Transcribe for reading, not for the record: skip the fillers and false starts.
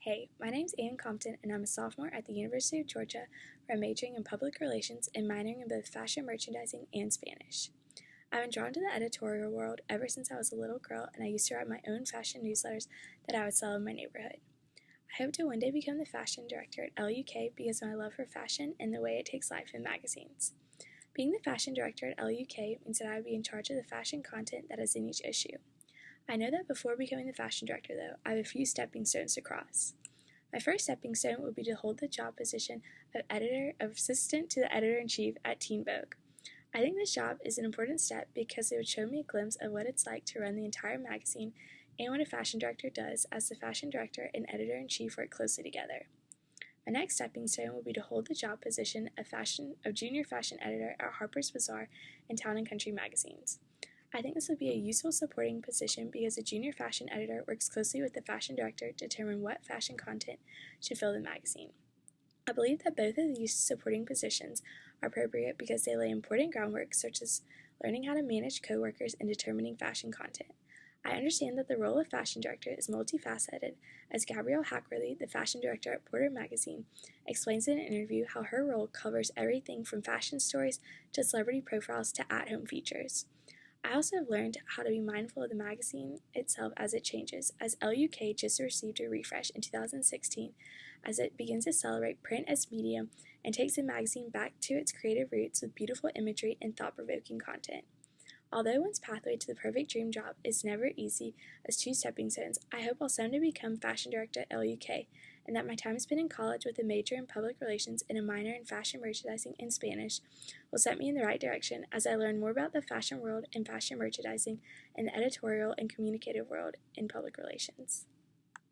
Hey, my name's Ann Compton, and I'm a sophomore at the University of Georgia, where I'm majoring in public relations and minoring in both fashion merchandising and Spanish. I've been drawn to the editorial world ever since I was a little girl, and I used to write my own fashion newsletters that I would sell in my neighborhood. I hope to one day become the fashion director at LUK because of my love for fashion and the way it takes life in magazines. Being the fashion director at LUK means that I would be in charge of the fashion content that is in each issue. I know that before becoming the fashion director, though, I have a few stepping stones to cross. My first stepping stone would be to hold the job position of assistant to the editor-in-chief at Teen Vogue. I think this job is an important step because it would show me a glimpse of what it's like to run the entire magazine and what a fashion director does as the fashion director and editor-in-chief work closely together. My next stepping stone would be to hold the job position of junior fashion editor at Harper's Bazaar and Town & Country magazines. I think this would be a useful supporting position because a junior fashion editor works closely with the fashion director to determine what fashion content should fill the magazine. I believe that both of these supporting positions are appropriate because they lay important groundwork such as learning how to manage coworkers and determining fashion content. I understand that the role of fashion director is multifaceted, as Gabrielle Hackworthy, the fashion director at Porter Magazine, explains in an interview how her role covers everything from fashion stories to celebrity profiles to at-home features. I also have learned how to be mindful of the magazine itself as it changes, as LUK just received a refresh in 2016 as it begins to celebrate print as medium and takes the magazine back to its creative roots with beautiful imagery and thought-provoking content. Although one's pathway to the perfect dream job is never easy as two stepping stones, I hope I'll someday become fashion director at LUK, and that my time spent in college with a major in public relations and a minor in fashion merchandising and Spanish will set me in the right direction as I learn more about the fashion world and fashion merchandising and the editorial and communicative world in public relations.